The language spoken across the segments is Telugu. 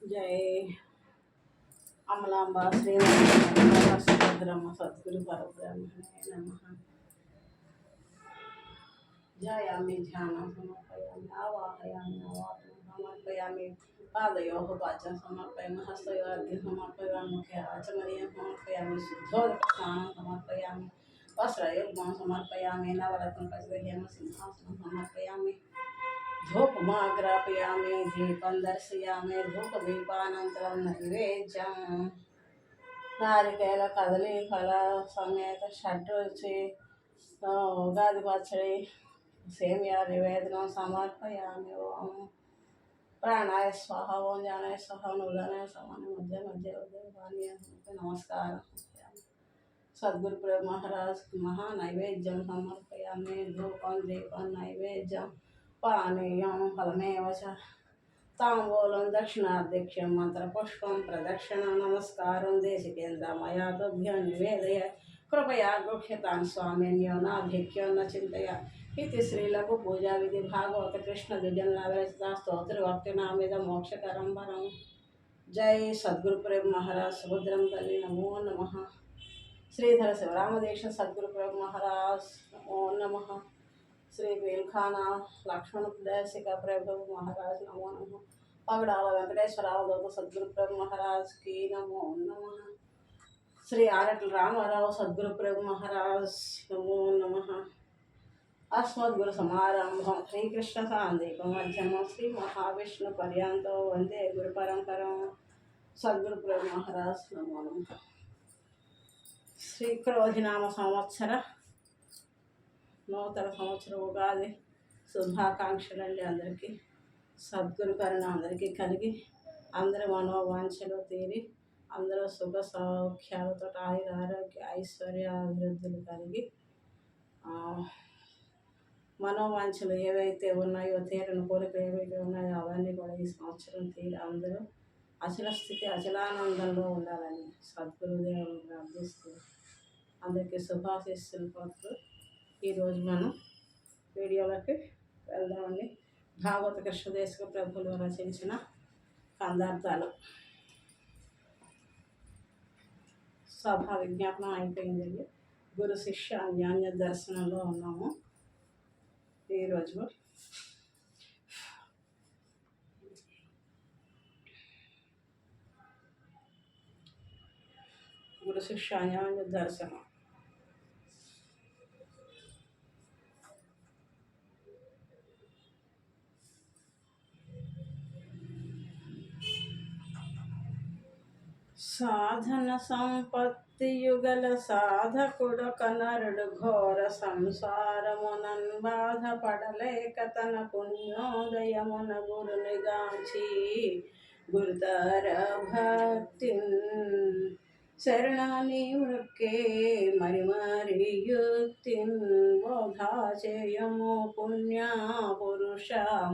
जय अमलांबा श्रीमती सुभद्रम सद्गुरु परब्रह्मणे नमः। ध्यायामि ध्यानं समर्पयामि आवाहयामि आवाहनं समर्पयामि पादयोः वाचं समर्पयामि हस्तयोः अर्घ्यं समर्पयामि मुखे आचमनीयं समर्पयामि शुद्धोदकस्नानं समर्पयामि वस्त्रयुग्मं समर्पयामि नवरत्नपरिग्रह्यं सिंहासनं समर्पयामि धूपमाग्रापयामि दीपं दर्शयामि धूपदीपानन्तरं नैवेद्यं नारिकेल कदली फल समेत षड्रुचि उगादि पचड़ी सेमिया निवेदनं समर्पयामि। ओम प्राणाय स्वाहा ओम ज्ञानाय स्वाहा नूरानाय स्वाहा मध्य मध्य उदय नमस्कार सद्गुरु प्रभु महाराज महानैवेद्यं समर्पयामि धूपं दीपं नैवेद्यं पानीयं फलमेव च ताम्बूलं दक्षिणाध्यक्षं मंत्रपुष्पं प्रदक्षिणं नमस्कारं देशिकेन्द्र मया तुभ्यं निवेदय कृपया गृह्यतां स्वामिन्यो नाभिक्यो न चिन्तय इति श्रीलघु पूजा विधि भागवत कृष्ण द्विजन्नाविरचिता स्तोत्रभक्ति नामिद मोक्षकरं वरं। जय सद्गुरु प्रभु महाराज सुभद्रम तल्ली नमो नमः। श्रीधर शिवरामदेश सद्गुरु प्रभु महाराज नमो नमः। श्री बेलखाना लक्ष्मण देशिका प्रभु महाराज नमो नमः। पगड़ाल वेंकटेश्वर अवधूत सद्गुरु प्रभु महाराज की नमो नमः। श्री आरटल रामाराव सद्गुरु प्रभु महाराज नमो नमः। अस्मद्गुरु समारंभं श्रीकृष्ण सांदीपं मध्यमं श्री महाविष्णु पर्यंतो वंदे गुरु परंपरां सद्गुरु प्रभु महाराज नमो नमः। श्री क्रोधिनाम संवत्सर నూతన సంవత్సరం ఉగాది శుభాకాంక్షలండి అందరికీ సద్గురు కరుణ అందరికీ కలిగి అందరి మనోవాంఛలు తీరి అందరూ సుఖ సౌఖ్యాలతో ఆయుర ఆరోగ్య ఐశ్వర్య అభివృద్ధులు కలిగి మనోవాంఛలు ఏవైతే ఉన్నాయో తీరని కోరికలు ఏవైతే ఉన్నాయో అవన్నీ కూడా ఈ సంవత్సరం తీరి అందరూ అచల స్థితి అచలానందంలో ఉండాలని సద్గురుదేవుని ప్రార్థిస్తూ అందరికీ శుభాశీస్సులు పడుతూ ఈరోజు మనం వీడియోలోకి వెళ్దామండి. భాగవత కృష్ణదేశిక ప్రభులు రచించిన కందార్థాలు సభా విజ్ఞాపనం అయిపోయిందండి. గురు శిష్య అన్యోన్య దర్శనంలో ఉన్నాము. ఈరోజు గురు శిష్య అన్యోన్య దర్శనం. సాధన సంపత్తి యుగల సాధకుడొక నరుడు ఘోర సంసారమునన్ బాధపడలేక తన పుణ్యోదయమున గురునిగాంచి గురుతర భక్తిన్ శరణాని మృక్కే మరి మరి యుక్తిన్ బోధా చేయము పుణ్య పురుష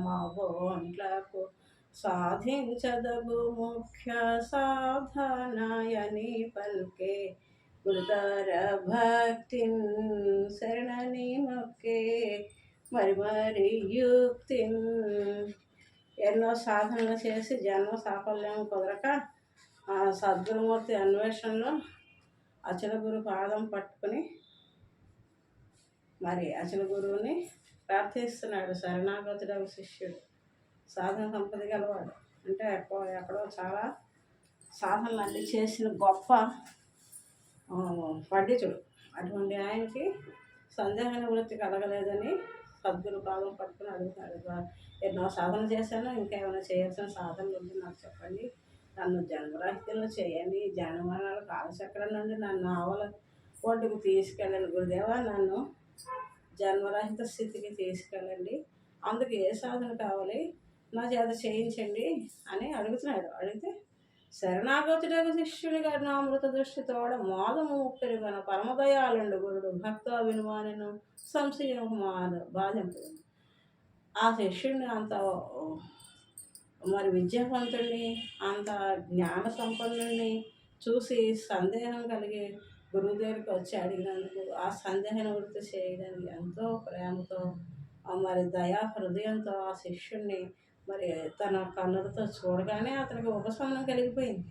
మభోంట్లకు సాధించదగు ముఖ్య సాధనాయని పల్కే గురుతర భక్తిన్ శరణని మొక్కే మరి మరి యుక్తిన్. ఎన్నో సాధనలు చేసి జన్మ సాఫల్యం కుదరక సద్గురుమూర్తి అన్వేషణలో అచల గురు పాదం పట్టుకుని మరి అచల గురువుని ప్రార్థిస్తున్నాడు. శరణాగతుడగు శిష్యుడు సాధన సంపద గలవాడు అంటే ఎక్కడో చాలా సాధనలు అన్నీ చేసిన గొప్ప పండితుడు. అటువంటి ఆయనకి సందేహ నివృత్తి కలగలేదని సద్గురు పాదం పట్టుకుని అడుగుతాడు. ఎన్నో సాధన చేశాను, ఇంకా ఏమైనా చేయాల్సిన సాధనలు ఉంది నాకు చెప్పండి, నన్ను జన్మరాహిత్యంలో చేయండి, జన్మరణాల కాలచక్రం నుండి నన్ను ఆవల ఒడ్డుకు తీసుకెళ్ళండి గురుదేవా, నన్ను జన్మరహిత స్థితికి తీసుకెళ్ళండి, అందుకు ఏ సాధన కావాలి నా చేత చేయించండి అని అడుగుతున్నాడు. అడిగితే శరణాగతుడకు శిష్యుడి కరుణామృత దృష్టితోడ మోదము పెరుగన పరమదయాలుండు గురుడు భక్త వినుమానను సంశయకుమారు బాధింపు. ఆ శిష్యుడిని అంత మరి విద్యావంతుడిని అంత జ్ఞాన సంపన్నుడిని చూసి సందేహం కలిగి గురువు దగ్గరికి వచ్చి అడిగినందుకు ఆ సందేహ నివృత్తి చేయడానికి ఎంతో ప్రేమతో మరి దయా హృదయంతో ఆ శిష్యుడిని మరి తన కన్నులతో చూడగానే అతనికి ఉపశమనం కలిగిపోయింది.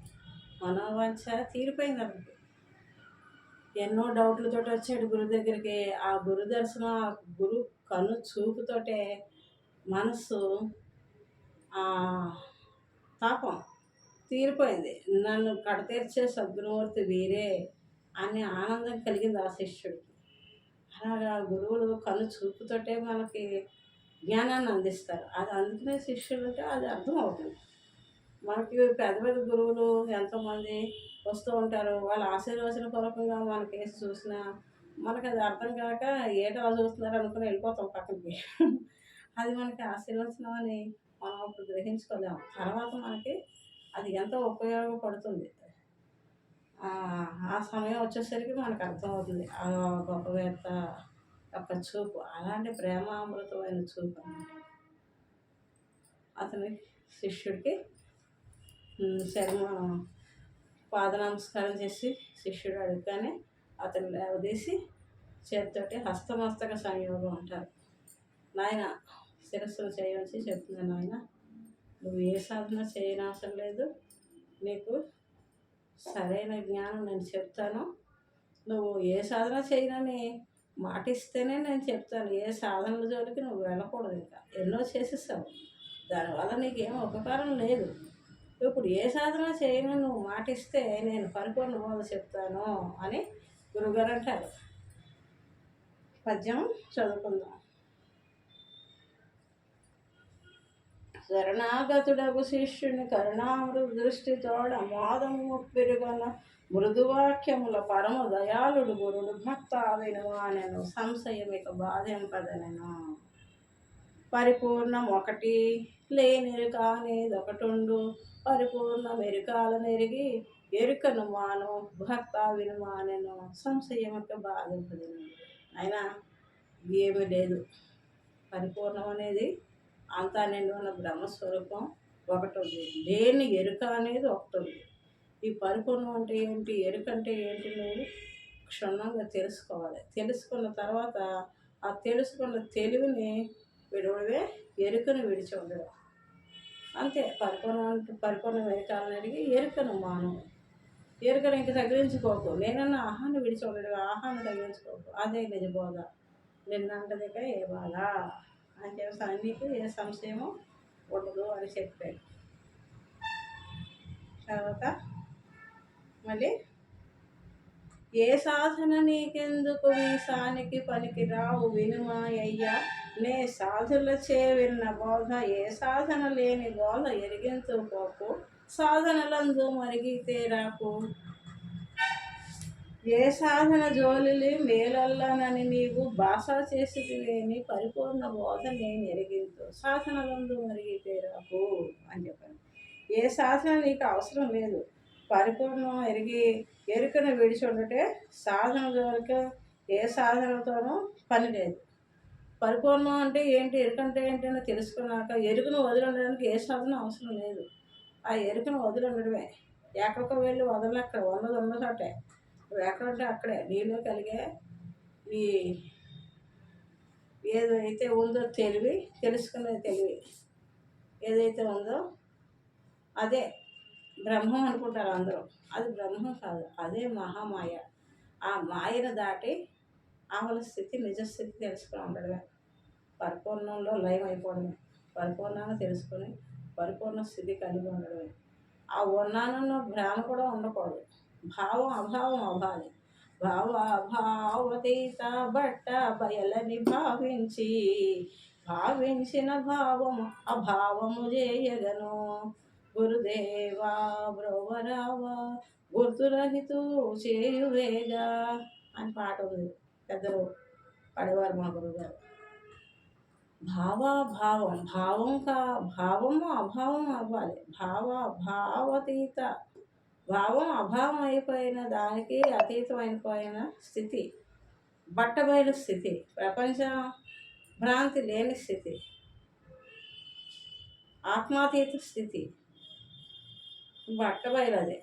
మనోవాంఛ తీరిపోయింది అతనికి. ఎన్నో డౌట్లతో వచ్చాడు గురువు దగ్గరికి. ఆ గురు దర్శనం, ఆ గురు కన్ను చూపుతోటే మనస్సు తాపం తీరిపోయింది. నన్ను కడతీర్చే సద్గురుమూర్తి వీరే అని ఆనందం కలిగింది ఆ శిష్యుడికి. అలాగా గురువులు కన్ను చూపుతోటే మనకి జ్ఞానాన్ని అందిస్తారు. అది అందుకునే శిష్యులంటే అది అర్థం అవుతుంది. మనకి పెద్ద పెద్ద గురువులు ఎంతోమంది వస్తూ ఉంటారు. వాళ్ళ ఆశీర్వచన పూర్వకంగా మన కేసు చూసినా మనకు అది అర్థం కాక ఏటో అలా చూస్తున్నారు అనుకుని వెళ్ళిపోతాం పక్కకి. అది మనకి ఆశీర్వచనం అని మనం అప్పుడు గ్రహించుకోలేము. తర్వాత మనకి అది ఎంతో ఉపయోగపడుతుంది. ఆ సమయం వచ్చేసరికి మనకు అర్థమవుతుంది ఆ గొప్పవేత్త యొక్క చూపు. అలాంటి ప్రేమామృతమైన చూపు అన్నమాట. అతని శిష్యుడికి శర్మ పాద నమస్కారం చేసి శిష్యుడు అడుగుతానే అతను లేవదీసి చేతితోటి హస్తమస్తక సంయోగం అంటారు. నాయన శిరస్సును చేయవలసి చెప్తున్నాను, నాయన నువ్వు ఏ సాధన చేయనవసరం లేదు, నీకు సరైన జ్ఞానం నేను చెప్తాను, నువ్వు ఏ సాధన చేయనని మాటిస్తేనే నేను చెప్తాను. ఏ సాధనల జోలికి నువ్వు వెళ్ళకూడదు. ఇంకా ఎన్నో చేసేసావు, దానివల్ల నీకేం ఉపకారం లేదు. ఇప్పుడు ఏ సాధన చేయను నువ్వు మాటిస్తే నేను పరిపూర్ణ బోధ చెప్తాను అని గురువుగారు అంటారు. పద్యం చదువుకుందాం. శరణాగతుడగు శిష్యుని కరుణామృత దృష్టితోడ మోదము పెరుగన మృదువాక్యముల పరమ దయాళుడు గురుడు భక్త వినువానెను సంశయమిక బాధింపదనెను. పరిపూర్ణం ఒకటి లేనిరుకానేదొకటుండు పరిపూర్ణ మెరుకాల నెరిగి ఎరుకను మాను భక్త వినుమానెను సంశయమిక బాధింపదెను. అయినా ఏమీ లేదు, పరిపూర్ణం అనేది అంతా నిండి ఉన్న బ్రహ్మస్వరూపం ఒకటి ఉంది. లేని ఎరుక అనేది ఒకటి ఉంది. ఈ పరిపూర్ణం అంటే ఏంటి, ఎరుక అంటే ఏంటి నువ్వు క్షుణ్ణంగా తెలుసుకోవాలి. తెలుసుకున్న తర్వాత ఆ తెలుసుకున్న తెలివిని విడవడమే ఎరుకను విడిచి ఉండడం. అంతే. పరిపూర్ణం ఎరకాలని అడిగి ఎరుకను మాను. ఎరుకను ఇంక తగిలించుకోకు. నేనన్నా ఆహాన్ని విడిచి ఉండడం, ఆహాన్ని తగిలించుకోకు. అదే నిజబోధ. నిన్నంటదిక ఏ బాధ అని చెప్పి నీకు ఏ సంశయము ఉండదు అని చెప్పాడు. తర్వాత మళ్ళీ ఏ సాధన నీకెందుకు వీసానికి పనికి రావు వినుమాయ్యా నే సాధులచే విన్న బోధ ఏ సాధన లేని బోధ ఎరిగించు పోకు సాధనలందు మరిగితే రాకు. ఏ సాధన జోలిలి మేలల్లనని నీవు భాష చేసిలేని పరిపూర్ణ బోధ నేను ఎరిగించు సాధనలందు మరిగితే రాకు అని చెప్పాను. ఏ సాధన నీకు అవసరం లేదు, పరిపూర్ణం ఎరుకను విడిచి ఉండటే సాధన జోలికి ఏ సాధనతోనూ పని లేదు. పరిపూర్ణం అంటే ఏంటి, ఎరుకంటే ఏంటి అని తెలుసుకున్నాక ఎరుకను వదిలి ఉండడానికి ఏ సాధన అవసరం లేదు. ఆ ఎరుకను వదిలి ఉండడమే. ఎక్కడికో వెళ్ళి వదలక్కడ ఉన్న చోటే నువ్వు ఎక్కడంటే అక్కడే నీలో కలిగే ఈ ఏదైతే ఉందో తెలివి, తెలుసుకునే తెలివి ఏదైతే ఉందో అదే బ్రహ్మం అనుకుంటారు అందరూ. అది బ్రహ్మం కాదు, అదే మహామాయ. ఆ మాయను దాటి ఆమెల స్థితి నిజస్థితి తెలుసుకుని ఉండడమే. పరిపూర్ణంలో లయం అయిపోవడమే. పరిపూర్ణాన్ని తెలుసుకొని పరిపూర్ణ స్థితి కలిగి ఉండడమే. ఆ ఉన్నానన్న భ్రామ కూడా ఉండకూడదు. భావం అభావం అవ్వాలి. భావతీత బట్ట బయలని భావించిన భావము అభావము చేయగను గురుదేవా బ్రోవరావా గుర్తురహితు చేయువేగా అని పాట ఉంది. పెద్దలు పడేవారు మా గురువుగారు. భావము అభావం అవ్వాలి. భావతీత భావం అభావం అయిపోయిన దానికి అతీతమైపోయిన స్థితి, బట్టబయలు స్థితి, ప్రపంచ భ్రాంతి లేని స్థితి, ఆత్మాతీత స్థితి బట్టబయలు. అదే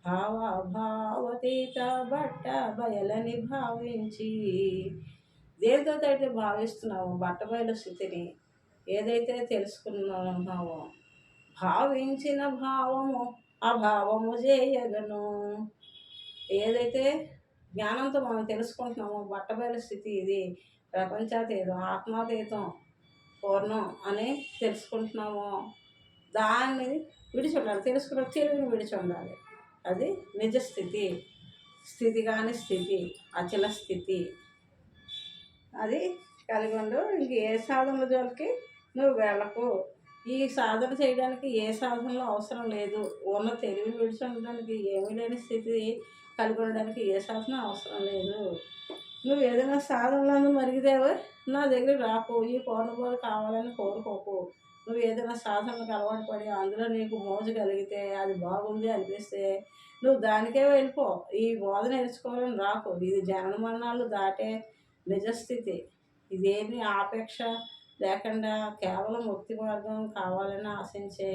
భావతీత బట్ట బయలని భావించి దేనితో అయితే భావిస్తున్నావు బట్టబయలు స్థితిని, ఏదైతే తెలుసుకున్నామో భావించిన భావము అభావము చేయగను. ఏదైతే జ్ఞానంతో మనం తెలుసుకుంటున్నామో బట్టబయలు స్థితి ఇది, ప్రపంచాతీతం ఆత్మాతీతం పూర్ణం అని తెలుసుకుంటున్నామో దాన్ని విడిచి ఉండాలి. తెలుసుకున్న తెలివిని విడిచి ఉండాలి. అది నిజస్థితి. స్థితి కాని స్థితి, అచల స్థితి. అది కలిగి ఉండు. ఇంక ఏ సాధనల జోలికి నువ్వు వెళ్ళకు. ఈ సాధన చేయడానికి ఏ సాధనలు అవసరం లేదు. ఉన్న తెలివిని విడిచి ఉండడానికి, ఏమీ లేని స్థితి కలిగి ఉండడానికి ఏ సాధన అవసరం లేదు. నువ్వు ఏదైనా సాధనలను మరిగితేవో నా దగ్గర రాకు. ఈ పూర్ణబోధ కావాలని కోరుకోకు. నువ్వు ఏదైనా సాధనకు అలవాటు పడి అందులో నీకు మోజు కలిగితే, అది బాగుంది అనిపిస్తే నువ్వు దానికే వెళ్ళిపో. ఈ బోధ నేర్చుకోవాలని రాకు. ఇది జనన మరణాలు దాటే నిజస్థితి. ఇదేమి ఆపేక్ష లేకుండా కేవలం ముక్తి మార్గం కావాలని ఆశించే,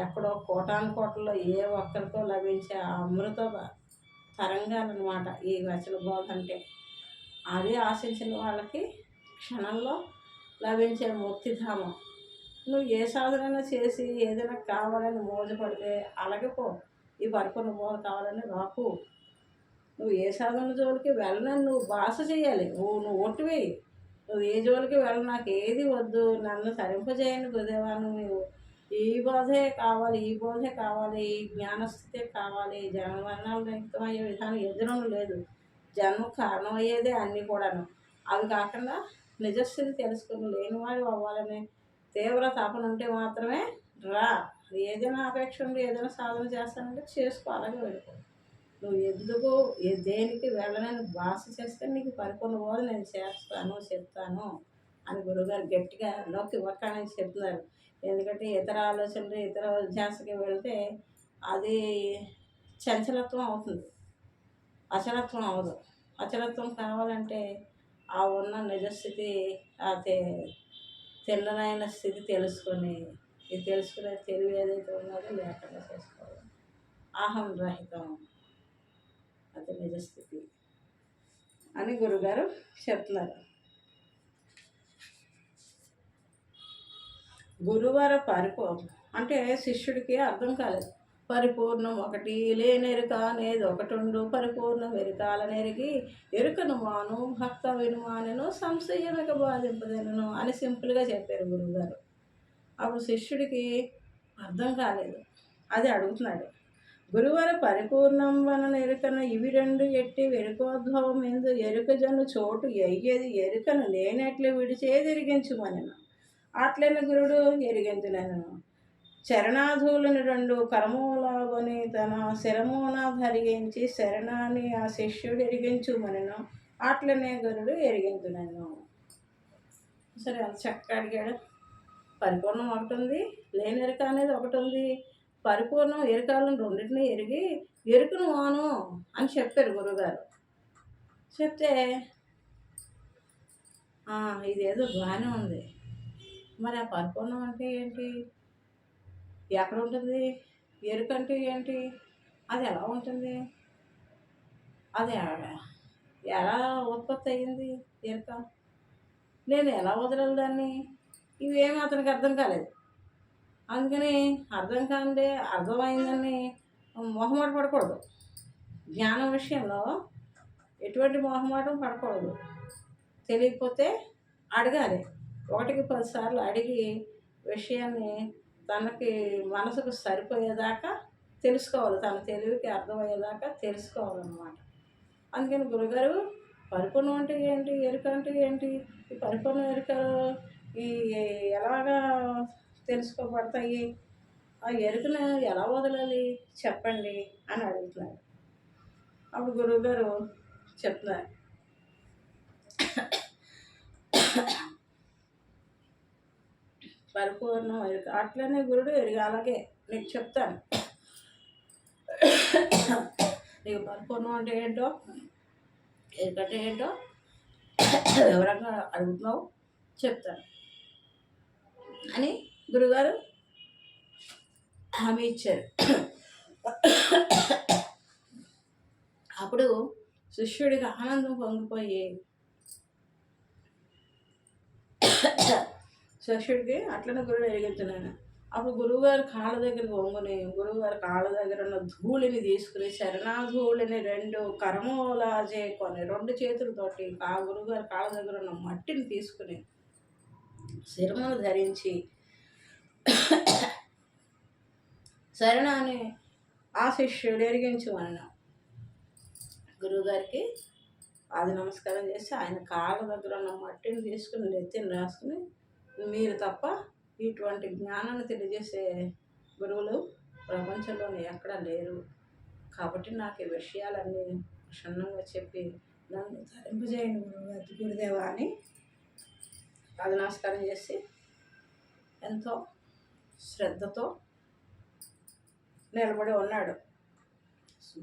ఎక్కడో కోటాను కోటల్లో ఏ ఒక్కరికో లభించే అమృత తరంగాలన్నమాట ఈ వచన బోధ అంటే. అది ఆశించిన వాళ్ళకి క్షణంలో లభించే ముక్తిధామం. నువ్వు ఏ సాధన చేసి ఏదైనా కావాలని మోజపడితే అలాగే పో. ఈ పరిపూర్ణ బోధ కావాలని రాకు. నువ్వు ఏ సాధన జోలికి వెళ్ళనని నువ్వు భాష చేయాలి. నువ్వు ఒట్టివేయి. నువ్వు ఏ జోలికి వెళ్ళ, నాకు ఏది వద్దు, నన్ను తరింపజేయని గురుదేవా, నువ్వు ఈ బోధే కావాలి, ఈ బోధే కావాలి, ఈ జ్ఞానస్థితే కావాలి. జన్మ మరణాలు రహితమయ్యే విధానం ఎదురు లేదు. జన్మ కారణమయ్యేదే అన్నీ కూడాను. అవి కాకుండా నిజస్థితి తెలుసుకుని లేనివాడు అవ్వాలని తీవ్ర తపన ఉంటే మాత్రమే రా. ఏదైనా అపేక్ష ఉండి ఏదైనా సాధన చేస్తానంటే చేసుకో, అలాగే వెళ్ళిపో. నువ్వు ఎందుకు దేనికి వెళ్ళనని భాష చేస్తే నీకు పరిపూర్ణ బోధ నేను చేస్తాను, చెప్తాను అని గురువుగారు గట్టిగా నొక్కి ఒక్కడానికి చెప్తున్నారు. ఎందుకంటే ఇతర ఆలోచనలు ఇతర ధ్యాసకి వెళ్తే అది చంచలత్వం అవుతుంది, అచలత్వం అవ్వదు. అచలత్వం కావాలంటే ఆ ఉన్న నిజస్థితి, ఆ తిన్ననైన స్థితి తెలుసుకొని, ఇది తెలుసుకునే తెలివి ఏదైతే ఉన్నదో లేకుండా చేసుకోవాలి. అహం రహితం, అది నిజస్థితి అని గురుగారు చెప్తున్నారు. గురువార అంటే శిష్యుడికి అర్థం కాలేదు. పరిపూర్ణం ఒకటి లేనెరుక అనేది ఒకటుండు, పరిపూర్ణం ఎరుకాలనెరిగి ఎరుకను మాను భక్త వినుమానను సంశయమిక బాధింపదను అని సింపుల్గా చెప్పారు గురువుగారు. అప్పుడు శిష్యుడికి అర్థం కాలేదు. అది అడుగుతున్నాడు. గురువర పరిపూర్ణం వలన ఎరుకను ఇవి రెండు ఎట్టి వెరుకోద్భవం ఎందు ఎరుక జను చోటు ఎయ్యేది ఎరుకను నేనెట్లు విడిచేది ఎరిగించుమనను. అట్లైన గురుడు ఎరిగించునను. చరణాధువులను రెండు కరమూలగొని తన శరమున ధరించి శరణాన్ని ఆ శిష్యుడు ఎరిగించుమనను. అట్లనే గురుడు ఎరిగించునను. సరే, అది చక్కగా అడిగాడు. పరిపూర్ణం ఒకటి ఉంది, లేని ఎరుక అనేది ఒకటి ఉంది. పరిపూర్ణం ఎరుకాలను రెండింటినీ ఎరిగి ఎరుకను మాను అని చెప్పారు గురువుగారు. చెప్తే ఇదేదో బాగానే ఉంది. మరి ఆ పరిపూర్ణం అంటే ఏంటి, ఎక్కడ ఉంటుంది, ఎరుక అంటే ఏంటి, అది ఎలా ఉంటుంది, అది ఎలా ఉత్పత్తి అయ్యింది ఎరుక, నేను ఎలా వదలాలి దాన్ని, ఇవేమీ అతనికి అర్థం కాలేదు. అందుకని అర్థం కాందే అర్థమైందని మొహమాట పడకూడదు. జ్ఞానం విషయంలో ఎటువంటి మొహమాటం పడకూడదు. తెలియకపోతే అడగాలి. 1కి 10 సార్లు అడిగి విషయాన్ని తనకి మనసుకు సరిపోయేదాకా తెలుసుకోవాలి. తన తెలివికి అర్థమయ్యేదాకా తెలుసుకోవాలన్నమాట. అందుకని గురుగారు పరిపూర్ణం అంటే ఏంటి, ఎరుక అంటే ఏంటి, ఈ పరిపూర్ణ ఎరుకలు ఈ ఎలాగా తెలుసుకోబడతాయి, ఆ ఎరుకను ఎలా వదలాలి చెప్పండి అని అడుగుతున్నారు. అప్పుడు గురువుగారు చెప్తున్నారు. పరిపూర్ణం ఎరుక, అట్లనే గురుడు ఎరుక. అలాగే నీకు చెప్తాను, నీకు పరిపూర్ణం అంటే ఏంటో ఎరుకంటే ఏంటో వివరంగా అడుగుతున్నావు, చెప్తాను అని గురుగారు హామీ ఇచ్చారు. అప్పుడు శిష్యుడికి ఆనందం పొంగిపోయి శిష్యుడికి అట్లనే గురువు ఎరిగించున్నాను. అప్పుడు గురువుగారు కాళ్ళ దగ్గరికి వంగుని గురువుగారు కాళ్ళ దగ్గర ఉన్న ధూళిని తీసుకుని శరణాధూళిని 2 కరములా చేయకొని 2 చేతులతోటి ఆ గురువుగారు కాళ్ళ దగ్గర ఉన్న మట్టిని తీసుకుని శిరమును ధరించి శరణాన్ని ఆ శిష్యుడు ఎరిగించమన్న గురువుగారికి అది నమస్కారం చేసి ఆయన కాళ్ళ దగ్గర ఉన్న మట్టిని తీసుకుని నెత్తిని రాసుకుని మీరు తప్ప ఇటువంటి జ్ఞానాన్ని తెలియజేసే గురువులు ప్రపంచంలోనే ఎక్కడా లేరు, కాబట్టి నాకు ఈ విషయాలన్నీ క్షుణ్ణంగా చెప్పి నన్ను తరింపజేయండి గురుదేవా అని అది నమస్కారం చేసి ఎంతో శ్రద్ధతో నిలబడి ఉన్నాడు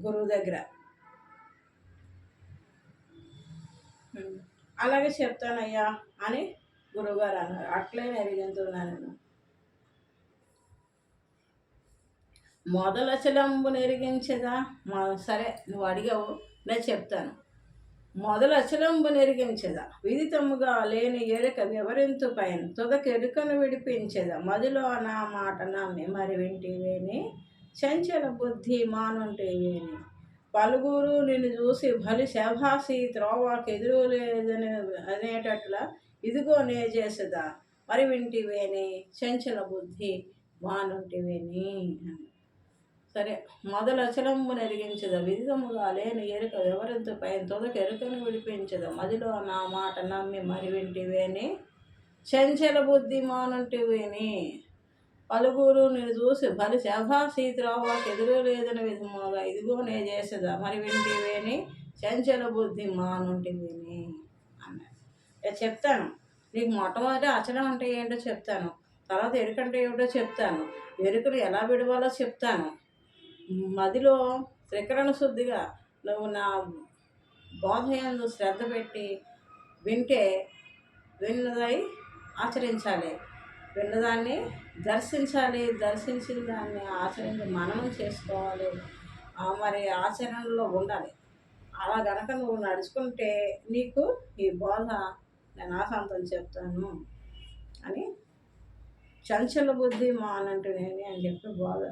గురువు దగ్గర. అలాగే చెప్తానయ్యా అని గురువుగారు అన్నారు. అట్లే నెరిగించున్నాను. మొదలచలంబు నెరిగించదా సరే నువ్వు అడిగావు, నేను చెప్తాను. మొదలచలంబు నెరిగించదా విదితముగా లేని ఎరుక వివరింతు పైన తుదకెరుకను విడిపించదా మదిలో నా మాట నమ్మి మరి వింటివేని చంచల బుద్ధి మానుంటేవేని పలుగురు నిన్ను చూసి బలి శభాసి త్రోవాకు ఎదురు లేదని అనేటట్ల ఇదిగో నే చేసేదా మరి వింటివేని చంచల బుద్ధి మానుంటివేని. సరే మొదలు అచలంబు నెరిగించదా విదితముగా లేని ఎరుక వివరింతు పైన తొదక ఎరుకను విడిపించదా మదిలో నా మాట నమ్మి మరి వింటివేని చంచల బుద్ధి మానుంటివేని పలుగురు నేను చూసి బలి శభాసి త్రోవాకు ఎదురు లేదని విధముగా ఇదిగో నే చేసేదా మరి వింటివేని చంచల బుద్ధి మానుంటివేని అన్నాడు. చెప్తాను నీకు మొట్టమొదటి అచలం అంటే ఏంటో చెప్తాను, తర్వాత ఎరుకంటే ఏమిటో చెప్తాను, ఎరుకను ఎలా విడవాలో చెప్తాను. మదిలో త్రికరణ శుద్ధిగా నువ్వు నా బోధయందు శ్రద్ధ పెట్టి వింటే విన్నదై ఆచరించాలి, విన్నదాన్ని దర్శించాలి, దర్శించిన దాన్ని ఆచరించి మననం చేసుకోవాలి, మరి ఆచరణలో ఉండాలి. అలా గనక నువ్వు నడుచుకుంటే నీకు ఈ బోధ నేను ఆశాంతం చెప్తాను అని చంచల బుద్ధి మానంటునేని అని చెప్పి బోధ.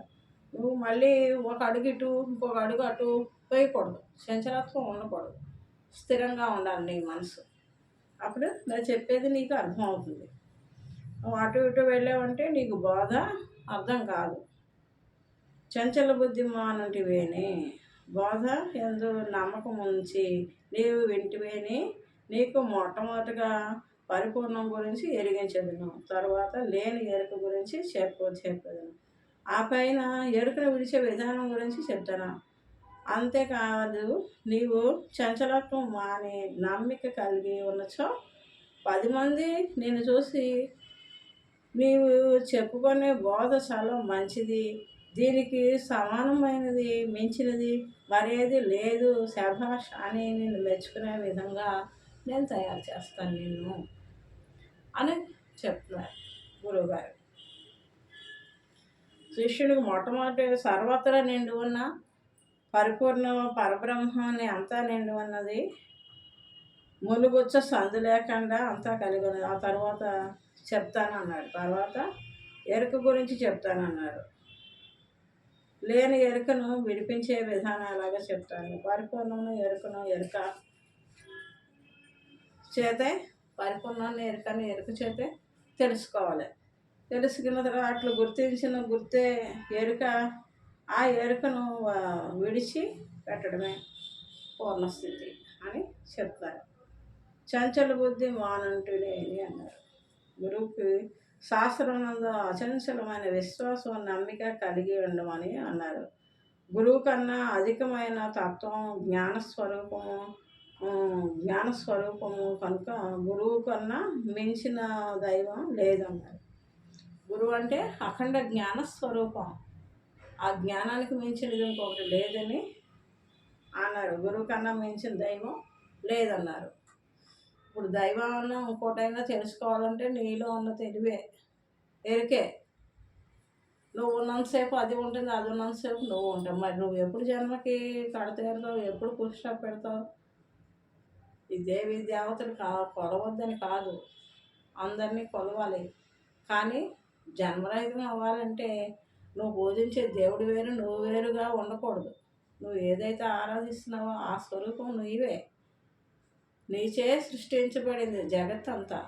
నువ్వు మళ్ళీ ఒక అడుగు ఇటు ఇంకొక అడుగు అటు పోయకూడదు, చంచలత్వం ఉండకూడదు, స్థిరంగా ఉండాలి నీ మనసు. అప్పుడు నేను చెప్పేది నీకు అర్థం అవుతుంది. నువ్వు అటు ఇటు వెళ్ళావంటే నీకు బోధ అర్థం కాదు. చంచల బుద్ధి మానంటివేని బోధ ఎందు నమ్మకం ఉంచి నీవు వింటివేని నీకు మొట్టమొదటిగా పరిపూర్ణం గురించి ఎరిగించదును, తర్వాత లేని ఎరుక గురించి చెప్పేదను, ఆ పైన ఎరుకను విడిచే విధానం గురించి చెప్తాను. అంతేకాదు నీవు చంచలత్వం మాని నమ్మిక కలిగి ఉన్నచో 10 మంది నిన్ను చూసి నీవు చెప్పుకునే బోధ చాలా మంచిది, దీనికి సమానమైనది మించినది మరేది లేదు, శభాష్ అని నిన్ను మెచ్చుకునే విధంగా నేను తయారు చేస్తాను నిన్ను అని చెప్తున్నారు గురువుగారు. శిష్యుడికి మొట్టమొదటి సర్వత్రా నిండి ఉన్న పరిపూర్ణ పరబ్రహ్మాన్ని అంతా నిండి ఉన్నది, ములుగుచ్చ సందు లేకుండా అంతా కలిగి ఉన్నది. ఆ తర్వాత చెప్తానన్నాడు, తర్వాత ఎరుక గురించి చెప్తానన్నారు, లేని ఎరుకను విడిపించే విధానం ఎలాగో చెప్తాను. పరిపూర్ణను ఎరుకను ఎరుక చేతే పరిపూర్ణాన్ని ఎరుకని ఎరుక చేతే తెలుసుకోవాలి. తెలుసుకున్న తర్వాత అట్లు గుర్తించిన గుర్తే ఎరుక, ఆ ఎరుకను విడిచి పెట్టడమే పూర్ణస్థితి అని చెప్తారు. చంచల బుద్ధి మానంటులేని అన్నారు. గురువుకి శాస్త్రమునందు అచంచలమైన విశ్వాసం నమ్మిక కలిగి ఉండమని అన్నారు. గురువు కన్నా అధికమైన తత్వం జ్ఞానస్వరూపము కనుక గురువు కన్నా మించిన దైవం లేదన్నారు. గురువు అంటే అఖండ జ్ఞానస్వరూపం, ఆ జ్ఞానానికి మించినది ఇంకొకటి లేదని అన్నారు. గురువు కన్నా మించిన దైవం లేదన్నారు. ఇప్పుడు దైవాన్ని ఇంకోటైనా తెలుసుకోవాలంటే నీలో ఉన్న తెలివే ఎరికే. నువ్వు ఉన్నంతసేపు అది ఉంటుంది, అది ఉన్నంతసేపు నువ్వు ఉంటావు. మరి నువ్వు ఎప్పుడు జన్మకి కడతేరుతావు, ఎప్పుడు పుష్ట పెడతావు? ఈ దేవి దేవతలు కొలవద్దని కాదు, అందరినీ కొలవాలి. కానీ జన్మరహితం అవ్వాలంటే నువ్వు పూజించే దేవుడు వేరు, నువ్వు వేరుగా ఉండకూడదు. నువ్వు ఏదైతే ఆరాధిస్తున్నావో ఆ స్వరూపం నీవే. నీచే సృష్టించబడింది జగత్ అంతా.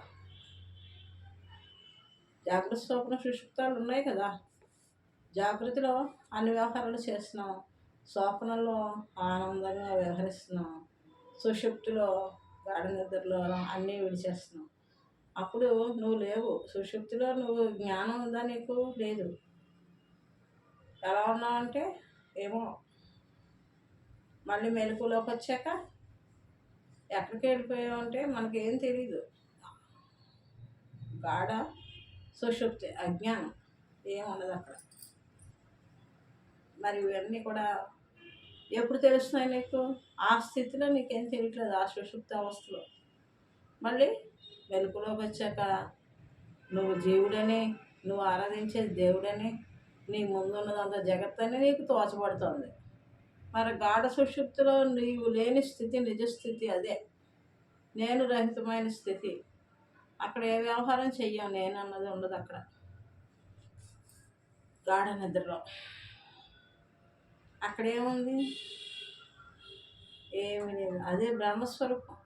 జాగ్రత్త స్వప్న సుషుప్తాలు ఉన్నాయి కదా. జాగృతిలో అన్ని వ్యవహారాలు చేస్తున్నాం, స్వప్నంలో ఆనందంగా వ్యవహరిస్తున్నాం, సుషుప్తిలో గాఢ నిద్రలో అన్నీ విడిచేస్తున్నాం. అప్పుడు నువ్వు లేవు. సుషుప్తిలో నువ్వు జ్ఞానం ఉందా? నీకు లేదు. ఎలా ఉన్నావంటే ఏమో. మళ్ళీ మెలకులోకి వచ్చాక ఎక్కడికి వెళ్ళిపోయావు అంటే మనకేం తెలీదు. గాఢ సుషుప్తి, అజ్ఞానం ఏముండదు అక్కడ. మరి ఇవన్నీ కూడా ఎప్పుడు తెలుస్తున్నాయి నీకు? ఆ స్థితిలో నీకేం తెలియట్లేదు, ఆ సుషుప్త అవస్థలో. మళ్ళీ వెలుగులోకి వచ్చాక నువ్వు జీవుడని, నువ్వు ఆరాధించే దేవుడని, నీ ముందున్నదంతా జగత్తని నీకు తోచబడుతుంది. మరి గాఢ సుషుప్తిలో నీవు లేని స్థితి నిజస్థితి అదే, నేను రహితమైన స్థితి. అక్కడ ఏ వ్యవహారం చెయ్యం, నేను అన్నది ఉండదు అక్కడ. గాఢ నిద్రలో అక్కడేముంది? ఏమీ లేదు. అదే బ్రహ్మస్వరూపం.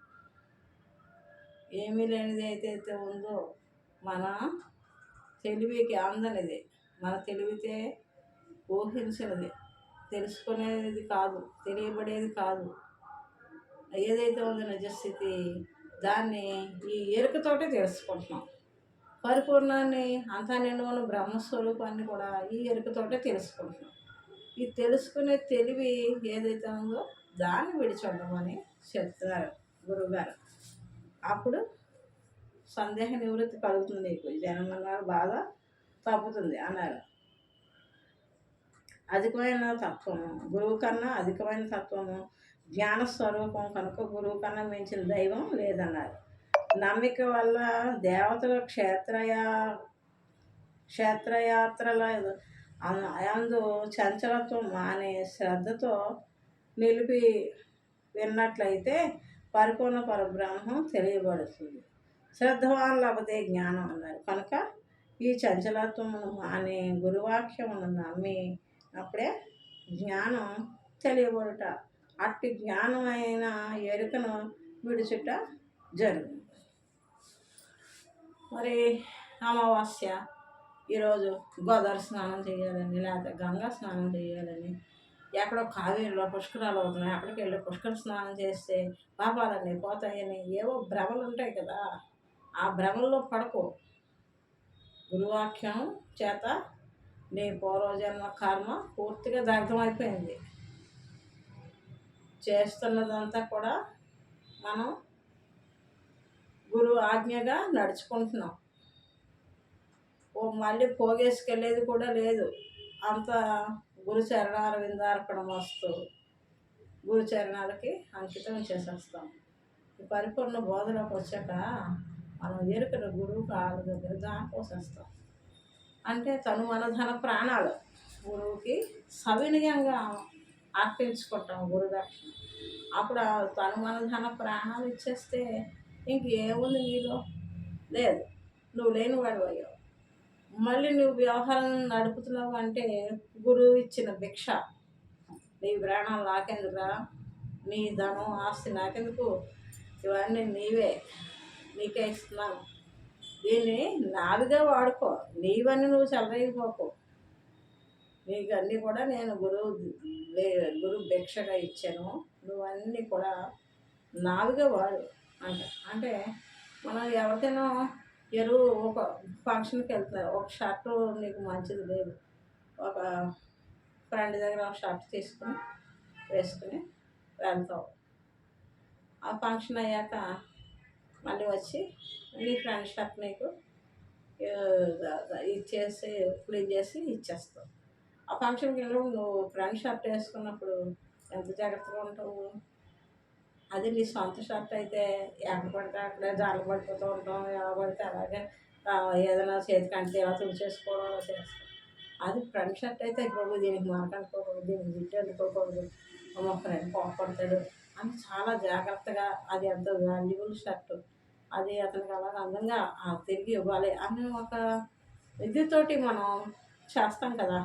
ఏమీ లేనిది అయితే ఉందో మన తెలివికి అందనిది, మన తెలివితే ఊహించినది, తెలుసుకునేది కాదు, తెలియబడేది కాదు. ఏదైతే ఉందో నిజస్థితి, దాన్ని ఈ ఎరుకతోటే తెలుసుకుంటున్నాం. పరిపూర్ణాన్ని, అంతా నిండు ఉన్న బ్రహ్మస్వరూపాన్ని కూడా ఈ ఎరుకతోటే తెలుసుకుంటున్నాం. ఈ తెలుసుకునే తెలివి ఏదైతే ఉందో దాన్ని విడిచుండమని చెప్తున్నారు గురువుగారు. అప్పుడు సందేహ నివృత్తి కలుగుతుంది, నీకు జన్మల బాధ తప్పుతుంది అన్నారు. అధికమైన తత్వము, గురువు కన్నా అధికమైన తత్వము జ్ఞానస్వరూపం కనుక గురువు కన్నా మించిన దైవం లేదన్నారు. నమ్మిక వల్ల దేవతల క్షేత్రయాత్రల అందు చంచలత్వం మానే శ్రద్ధతో నిలిపి విన్నట్లయితే పరిపూర్ణ పరబ్రహ్మం తెలియబడుతుంది. శ్రద్ధవాన్లపదే జ్ఞానం అన్నారు. కనుక ఈ చంచలత్వమును మానే గురువాక్యమును నమ్మి అప్పుడే జ్ఞానం తెలియబడుట, అట్టి జ్ఞానమైన ఎరుకను విడుచుట జరుగుతుంది. మరి అమావాస్య ఈరోజు గోదావరి స్నానం చేయాలని, లేకపోతే గంగా స్నానం చేయాలని, ఎక్కడో కావేరిలో పుష్కరాలు అవుతున్నాయి, అక్కడికి వెళ్ళి పుష్కర స్నానం చేస్తే పాపాలన్నీ పోతాయని ఏవో భ్రమలు ఉంటాయి కదా. ఆ భ్రమల్లో పడకు. గురువాక్యం చేత నీ పూర్వజన్మ కర్మ పూర్తిగా దగ్ధమైపోయింది. చేస్తున్నదంతా కూడా మనం గురువు ఆజ్ఞగా నడుచుకుంటున్నాం. మళ్ళీ పోగేసుకెళ్ళేది కూడా లేదు. అంత గురు చరణాల విందార్పణ వస్తూ గురు చరణాలకి అంకితం చేసేస్తాం. ఈ పరిపూర్ణ బోధలోకి వచ్చాక మనం ఎరుకల గురువు కాళ్ళ దగ్గర దానికోసేస్తాం. అంటే తను మన ధన ప్రాణాలు గురువుకి సవినయంగా అర్పించుకుంటాం గురుదక్షిణ. అప్పుడు తను మన ధన ప్రాణాలు ఇచ్చేస్తే ఇంకేముంది నీలో? లేదు, నువ్వు లేని వాడు అయ్యావు. మళ్ళీ నువ్వు వ్యవహారం నడుపుతున్నావు అంటే గురువు ఇచ్చిన భిక్ష. నీ ప్రాణాలు నాకెందుకురా, నీ ధనం ఆస్తి నాకెందుకు, ఇవన్నీ నీవే, నీకే ఇస్తున్నాను, దీన్ని నావిగా వాడుకో, నీవన్నీ నువ్వు చెలరైపోకు, నీకు అన్నీ కూడా నేను గురువు భిక్షగా ఇచ్చాను, నువ్వన్నీ కూడా నావిగా వాడు అంటే మనం ఎవరికైనా ఎరువు ఒక ఫంక్షన్కి వెళ్తున్నారు, ఒక షర్టు నీకు మంచిది లేదు, ఒక ఫ్రెండ్ దగ్గర ఒక షర్ట్ తీసుకుని వేసుకుని వెళ్తావు. ఆ ఫంక్షన్ అయ్యాక మళ్ళీ వచ్చి నీ ఫ్రెండ్ షర్ట్ నీకు ఇచ్చేసి క్లీన్ చేసి ఇచ్చేస్తావు. ఆ ఫంక్షన్కి వెళ్ళి నువ్వు ఫ్రెండ్ షర్ట్ వేసుకున్నప్పుడు ఎంత జాగ్రత్తగా ఉంటావు. అది నీ సొంత షర్ట్ అయితే ఎక్కడ పడితే అక్కడే జాలు పడిపోతూ ఉంటాం, ఎలా పడితే అలాగే ఏదైనా చేతికి అంటే ఎలా తుడిచేసుకోవడం అలా చేస్తాం. అది ఫ్రెండ్ షర్ట్ అయితే బాబు దీనికి మార్క్ అనుకోకూడదు, దీనికి జిడ్డు అనుకోకూడదు, మా ఫ్రెండ్ కోపడతాడు అని చాలా జాగ్రత్తగా, అది ఎంత వాల్యుబుల్ షర్టు, అది అతనికి అలాగ అందంగా తిరిగి ఇవ్వాలి అని ఒక విద్యుత్తోటి మనం చేస్తాం కదా,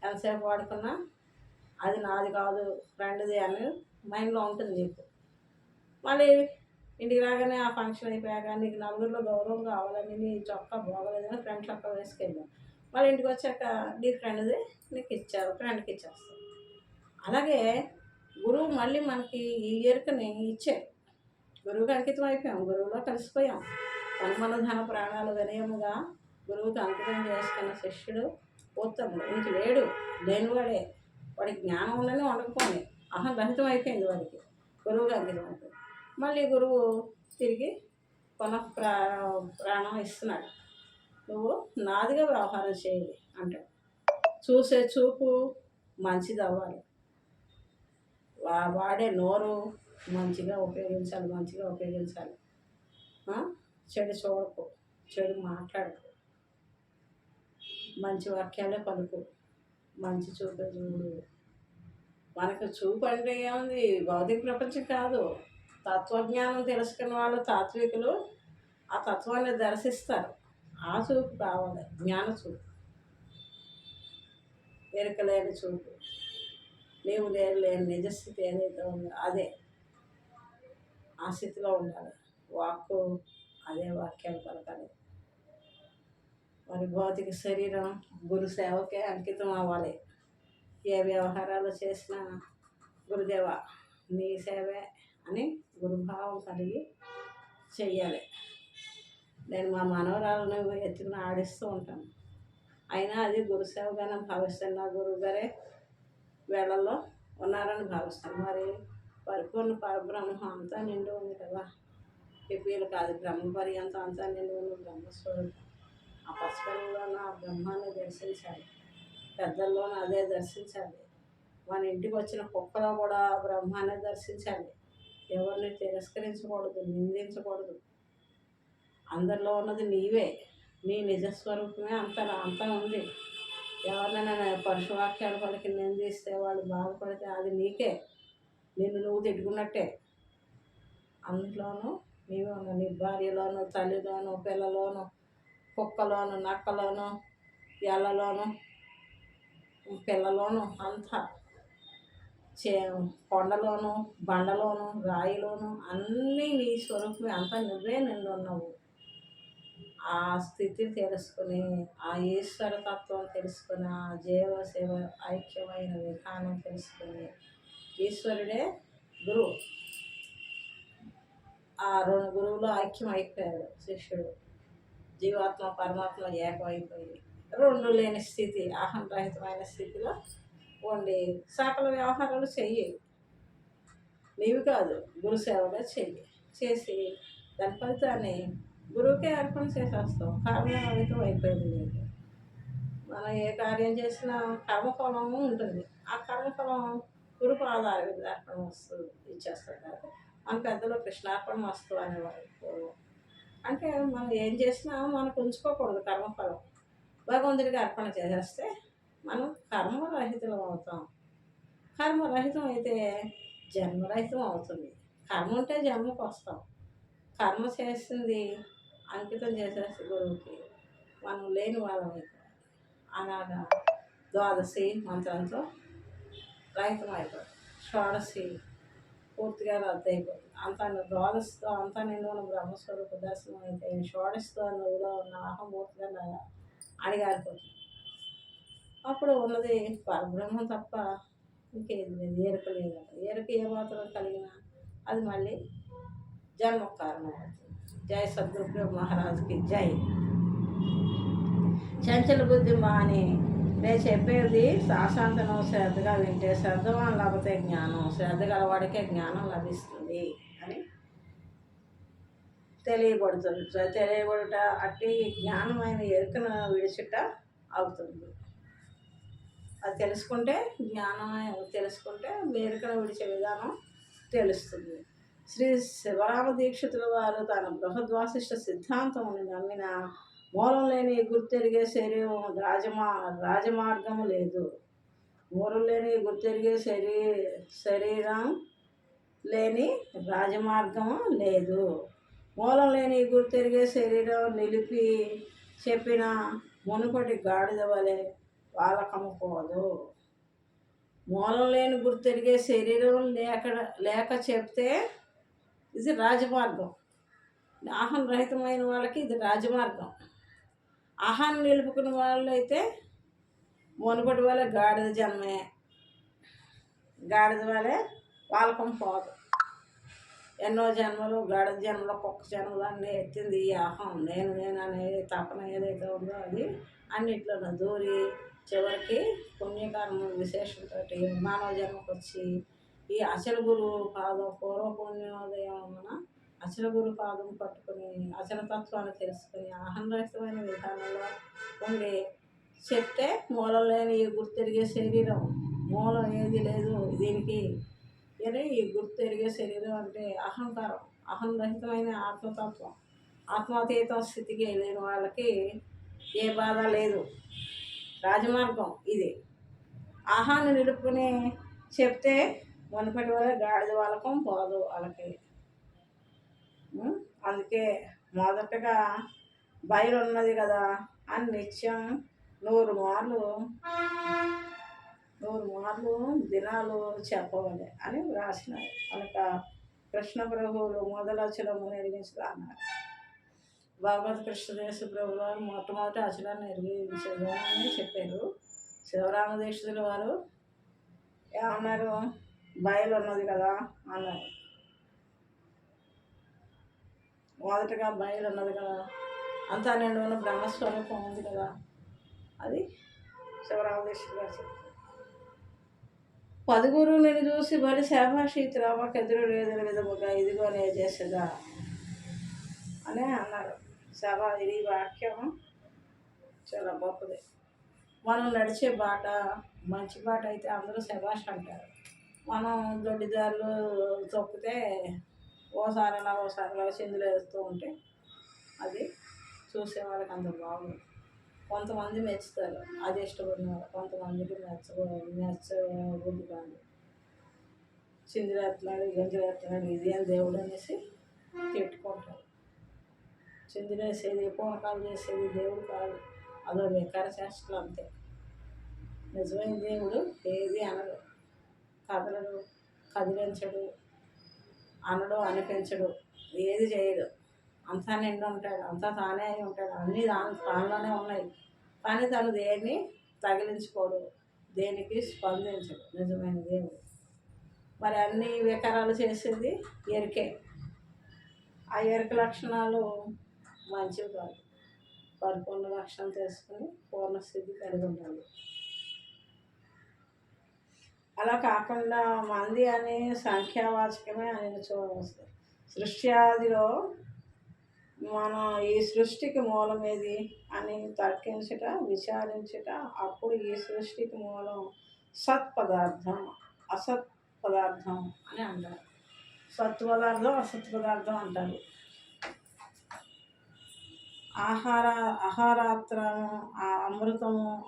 ఎంతసేపు వాడుకున్నా అది నాది కాదు ఫ్రెండ్ది అని మైండ్లో ఉంటుంది నీకు. మళ్ళీ ఇంటికి రాగానే ఆ ఫంక్షన్ అయిపోయాక నీకు నలుగురిలో గౌరవం కావాలని నీ చొక్కా బాగోలేదని ఫ్రెండ్ చొక్కా వేసుకెళ్ళాం. మళ్ళీ ఇంటికి వచ్చాక నీ ఫ్రెండ్ది నీకు ఇచ్చారు, ఫ్రెండ్కి ఇచ్చేస్తాం. అలాగే గురువు మళ్ళీ మనకి ఈ ఎరుకని ఇచ్చారు. గురువుకి అంకితం అయిపోయాం, గురువులో కలిసిపోయాం. మన ధన ప్రాణాలు వినయముగా గురువుకి అంకితం చేసుకున్న శిష్యుడు ఉత్తముడు ఇంక లేడు, లేనివాడే. వాడికి జ్ఞానం ఉందని ఉండకపోయి అహం రహితం అయిపోయింది వాడికి, గురువుకి అంకితం అయిపోయింది. మళ్ళీ గురువు తిరిగి ప్రాణం ఇస్తున్నాడు. నువ్వు నాదిగా వ్యవహారం చేయాలి అంటాడు. చూసే చూపు మంచిది అవ్వాలి, వాడే నోరు మంచిగా ఉపయోగించాలి. చెడు చూడకు, చెడు మాట్లాడకు, మంచి వాక్యాలే పలుకు, మంచి చూపే చూడు. మనకు చూపు అంటే ఏముంది, భౌతిక ప్రపంచం కాదు. తత్వజ్ఞానం తెలుసుకున్న వాళ్ళు తాత్వికులు ఆ తత్వాన్ని దర్శిస్తారు. ఆ చూపు కావాలి, జ్ఞాన చూపు, ఎరుకలేని చూపు. నీవు లేని నిజస్థితి ఏదైతే ఉందో అదే, ఆ స్థితిలో ఉండాలి. వాక్కు అదే వాక్యాలు పలకాలి. మరి భౌతిక శరీరం గురు సేవకే అంకితం అవ్వాలి. ఏ వ్యవహారాలు చేసినా గురుదేవ నీ సేవే అని గురుభావం కలిగి చెయ్యాలి. నేను మా మనవరాలను ఎత్తుకుని ఆడిస్తూ ఉంటాను, అయినా అది గురుసేవగానే భావిస్తాను. నా గురువు గారే వేళల్లో ఉన్నారని భావిస్తాను. మరి పరిపూర్ణ పరబ్రహ్మ అంతా నిండి ఉంది కదా, పిపీలు కాదు, బ్రహ్మ పర్యంతం అంతా నిండి ఉంది బ్రహ్మస్వరూపం. ఆ పసిపిల్లలోనూ ఆ బ్రహ్మాన్ని దర్శించాలి, పెద్దల్లోనూ అదే దర్శించాలి. మన ఇంటికి వచ్చిన కుక్కలో కూడా బ్రహ్మాన్ని దర్శించాలి. ఎవరిని తిరస్కరించకూడదు, నిందించకూడదు. అందరిలో ఉన్నది నీవే, నీ నిజస్వరూపమే అంతా ఉంది. ఎవరినైనా పరుషవాక్యాలు పలికి నిందిస్తే వాళ్ళు బాధపడితే అది నీకే, నిన్ను నువ్వు తిట్టుకున్నట్టే. అందులోనూ నీవే ఉన్నావు, నీ భార్యలోను, తల్లిలోను, పిల్లలోను, కుక్కలోను, నక్కలోను, ఎల్లలోను, పిల్లలోను, అంతా కొండలోను, బండలోను, రాయిలోను అన్నీ నీ స్వరూపమే, అంతా నువ్వే నిండు ఉన్నావు. ఆ స్థితి తెలుసుకుని, ఆ ఈశ్వరతత్వం తెలుసుకుని, ఆ జీవశివ ఐక్యమైన విధానం తెలుసుకుని, ఈశ్వరుడే గురువు. ఆ రెండు గురువులో ఐక్యం అయిపోయాడు శిష్యుడు. జీవాత్మ పరమాత్మ ఏకమైపోయి రెండు లేని స్థితి, అహం రహితమైన స్థితిలో ఉండి సకల వ్యవహారాలు చెయ్యి. నీవి కాదు, గురుసేవగా చెయ్యి. చేసి దాని ఫలితాన్ని గురువుకే అర్పణ చేసేస్తాం. కర్మఫలితం అయిపోయింది నీకు. మనం ఏ కార్యం చేసినా కర్మఫలము ఉంటుంది. ఆ కర్మఫలం గురుపాదాల మీద అర్పణ వస్తుంది, ఇచ్చేస్తాడు. కాబట్టి మన పెద్దలు కృష్ణార్పణ వస్తు అనేవారు. అంటే మనం ఏం చేసినా మనకు ఉంచుకోకూడదు కర్మఫలం, భగవంతుడికి అర్పణ చేసేస్తే మనం కర్మరహితం అవుతాం. కర్మరహితం అయితే జన్మరహితం అవుతుంది. కర్మ ఉంటే జన్మకు వస్తాం. కర్మ చేసింది అంకితం చేసేస్తే గురువుకి మనం లేని వాళ్ళం అయిపోవాలి. అలాగా ద్వాదశి మంత్రంతో రహితం అయిపోతుంది, షోడశి పూర్తిగా రద్దు అయిపోతుంది. అంతా ద్వాదశితో అంతా నిండు ఉన్న బ్రహ్మస్వరూప దర్శనం అయితే షోడశితో నువ్వులో ఉన్న అహం పూర్తిగా అడిగారిపోతుంది. అప్పుడు ఉన్నది పరబ్రహ్మం తప్ప ఇంకేది లేదు, ఎరుక లేదు. ఎరుక ఏ మాత్రం కలిగినా అది మళ్ళీ జన్మకు కారణం అవుతుంది. జై సద్గురు మహారాజుకి జై. చంచల బుద్ధి మాని నేను చెప్పేది శాశాంతనం శ్రద్ధగా వింటే శ్రద్ధవాన్ లేకపోతే జ్ఞానం, శ్రద్ధ గలవాడికే జ్ఞానం లభిస్తుంది అని తెలియబడుతుంది. తెలియబడుట అట్టి జ్ఞానమైన ఎరుకను విడిచుట అవుతుంది. అది తెలుసుకుంటే జ్ఞానం తెలుసుకుంటే ఎరుకను విడిచే విధానం తెలుస్తుంది. శ్రీ శివరామ దీక్షితుల వారు తన బృహద్వాసిష్ట సిద్ధాంతం నమ్మిన మూలం లేని గుర్తెరిగే శరీరం రాజమార్గము లేదు. మూలం లేని గుర్తెరిగే శరీరం లేని రాజమార్గము లేదు. మూలం లేని గుర్తెరిగే శరీరం నిలిపి చెప్పిన మునుపటి గాడిద వలె వాలకము పోదు. మూలం లేని గుర్తెరిగే శరీరం లేక చెప్తే ఇది రాజమార్గం. ఆహారం రహితమైన వాళ్ళకి ఇది రాజమార్గం. ఆహారం నిలుపుకున్న వాళ్ళు అయితే మునుపటి వల్ల గాడిద జన్మే, గాడిద వలె వాలకం పోదు. ఎన్నో జన్మలు గాడిద జన్మలో కుక్క జన్మలు అన్నీ ఎత్తింది ఈ అహం. నేను అనే తపన ఏదైతే ఉందో అది అన్నిట్లోనూ దూరి చివరికి పుణ్యకర్మ విశేషంతో మానవ జన్మకు వచ్చి ఈ అచల గురువు పాదం పూర్వపుణ్యోదయమున అచల గురు పాదం పట్టుకుని అచలతత్వాన్ని తెలుసుకుని ఆహంరహితమైన విధానంలో ఉండి చెప్తే మూలం లేని ఈ గుర్తెరిగే శరీరం, మూలం ఏది లేదు దీనికి అని ఈ గుర్తెరిగే శరీరం అంటే అహంకారం. అహంరహితమైన ఆత్మతత్వం, ఆత్మాతీత స్థితికి వెళ్ళిన వాళ్ళకి ఏ బాధ లేదు. రాజమార్గం ఇది. ఆహాన్ని నిలుపుకుని చెప్తే మునుపటి వల్ల గాడిద వాళ్ళకం పోదు వాళ్ళకి. అందుకే మొదటగా బయలు ఉన్నది కదా అని నిత్యం 100 మార్లు దినాలు చెప్పవాలి అని రాసినారు. కనుక కృష్ణ ప్రభువులు మొదలచలము నిర్మించదా అన్నారు. భగవత్ కృష్ణదేశ ప్రభువు వారు మొట్టమొదటి అచలాన్ని నిర్మించదని చెప్పారు. శివరామదీక్షితుల వారు ఏమన్నారు? బయలు ఉన్నది కదా అన్నారు. మొదటగా బయలు ఉన్నది కదా, అంతా నిండు ఉన్న బ్రహ్మస్వరూపం ఉంది కదా, అది శివరామదీక్షితులు గారు చెప్పారు. పదుగురు నేను చూసి బలి శాభాషి త్రామకు ఎదురు లేదని విధముగా ఇదిగో నే చేసేదా అని అన్నారు. ఈ వాక్యం చాలా గొప్పది. మనం నడిచే బాట మంచి బాట అయితే అందరూ శభాష్ అంటారు. మనం దొడ్డిదారులు తొక్కితే ఓసారిలా చిందులు వేస్తూ ఉంటే అది చూసే వాళ్ళకి అంత బాగుంది. కొంతమంది మెచ్చుతారు, అది ఇష్టపడిన వాళ్ళు. కొంతమందికి మెచ్చబుద్ధి కాదు. చిందులేస్తున్నాడు, గంజులేస్తున్నాడు, ఇదేం దేవుడు అనేసి తిట్టుకుంటారు. చిందులేసేది, పూనకాలు చేసేది దేవుడు కాదు, అదో వికార చేష్టలు అంతే. నిజమైన దేవుడు ఏది అనడు, కదలడు, కదిలించడు, అనడు, అనిపించడు, ఏది చేయడు. అంతా నిండి ఉంటాడు, అంతా తానే అయి ఉంటాడు, అన్నీ తానులోనే ఉన్నాయి. కానీ తను దేన్ని తగిలించుకోడు, దేనికి స్పందించడు నిజమైన దేవుడు. మరి అన్ని వికారాలు చేసేది ఎరికే. ఆ ఎరుక లక్షణాలు మంచివి కాదు. పరిపూర్ణ లక్షణం తెలుసుకుని పూర్ణస్థితి కలిగి ఉండాలి. అలా కాకుండా మంది అనే సంఖ్యావాచకమే ఆయన చూడవచ్చు. సృష్టి ఆదిలో మనం ఈ సృష్టికి మూలం ఏది అని తర్కించుట, విచారించుట. అప్పుడు ఈ సృష్టికి మూలం సత్ పదార్థం, అసత్ పదార్థం అని అంటారు. సత్ పదార్థం, అసత్ పదార్థం అంటారు. ఆహారాత్రము,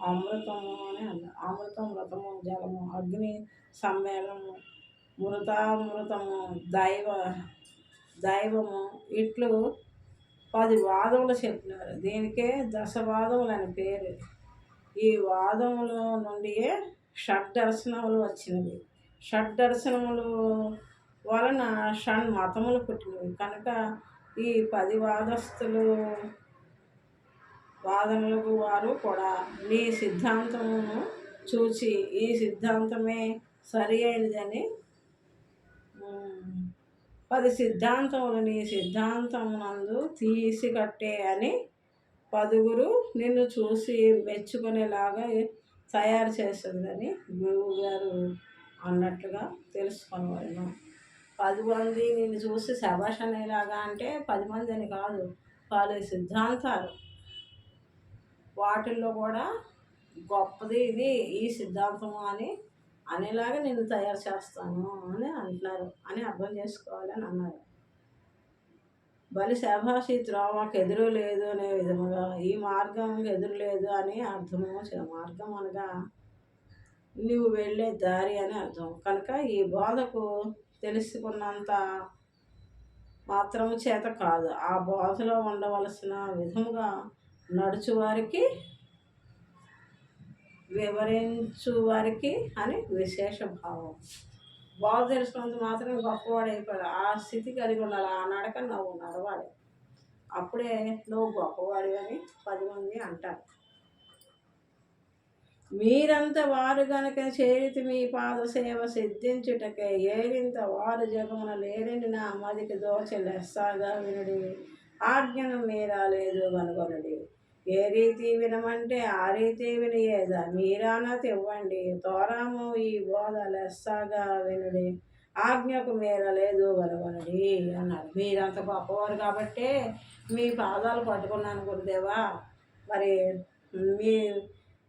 అమృతము అని అన్నారు. అమృతం, మృతము, జలము, అగ్ని సమ్మేళము, మృతామృతము, దైవము, ఇట్లు 10 వాదములు చెప్పినారు. దీనికే దశవాదములు అని పేరు. ఈ వాదముల నుండియే షడ్దర్శనములు వచ్చినవి. షడ్దర్శనములు వలన షణ్మతములు పుట్టినవి. కనుక ఈ 10 వాదనలకు వారు కూడా నీ సిద్ధాంతమును చూచి ఈ సిద్ధాంతమే సరి అయినదని 10 సిద్ధాంతములు నీ సిద్ధాంతమునందు తీసికట్టే అని 10 నిన్ను చూసి మెచ్చుకునేలాగా తయారు చేస్తుందని గురువు గారు అన్నట్లుగా తెలుసుకునేవాళ్ళను. 10 మంది నిన్ను చూసి శభాష్ అనేలాగా అంటే 10 మంది అని కాదు, 10 సిద్ధాంతాలు. వాటిల్లో కూడా గొప్పది ఇది, ఈ సిద్ధాంతము అని అనేలాగా నేను తయారు చేస్తాను అని అంటున్నారు అని అర్థం చేసుకోవాలని అన్నారు. బలి శాభాషి త్రోవకు ఎదురు లేదు అనే విధముగా ఈ మార్గం ఎదురు లేదు అని అర్థము. మార్గం అనగా నువ్వు వెళ్ళే దారి అని అర్థం. కనుక ఈ బోధకు తెలుసుకున్నంత మాత్రము చేత కాదు, ఆ బోధలో ఉండవలసిన విధముగా నడుచు వారికి వివరించు వారికి అని విశేష భావం. బాగు తెలుసుకున్నంత మాత్రం గొప్పవాడు అయిపోయాడు. ఆ స్థితి కలిగి ఉండాలి. ఆ నడక నువ్వు నడవాలి. అప్పుడే నువ్వు గొప్పవాడి అని 10 మంది అంటారు. మీరంత వారు గనక చేరితి మీ పాద సేవ సిద్ధించుటకే ఏరింత వారు జగమున లేరని నా మదికి దోచ లెస్సాగా వినుడి. ఆజ్ఞను మీరాలేదు కనుగొనడి. ఏ రీతి వినమంటే ఆ రీతి వినియేదా మీరానతి ఇవ్వండి. తోరాము ఈ బోధ లెస్సాగా వినుడి. ఆజ్ఞకు మీరలేదు కనుగొనడి అన్నారు. మీరంత గొప్పవారు కాబట్టే మీ పాదాలు పట్టుకున్నాను గురుదేవా. మరి మీ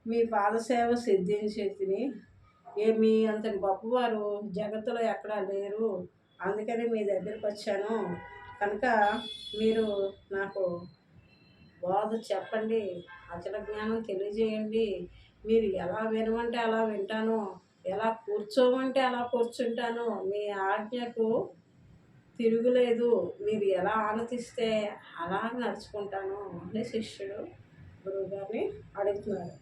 మీ పాదసేవ సిద్ధించి తిని మీ అంతటి గొప్పవారు జగత్తులో ఎక్కడా లేరు. అందుకని మీ దగ్గరికి వచ్చాను. కనుక మీరు నాకు బోధ చెప్పండి, అచల జ్ఞానం తెలియజేయండి. మీరు ఎలా వినమంటే అలా వింటాను, ఎలా కూర్చోమంటే అలా కూర్చుంటాను. మీ ఆజ్ఞకు తిరుగులేదు. మీరు ఎలా ఆనందిస్తే అలా నడుచుకుంటాను అని శిష్యుడు గురువుగారిని అడుగుతున్నారు.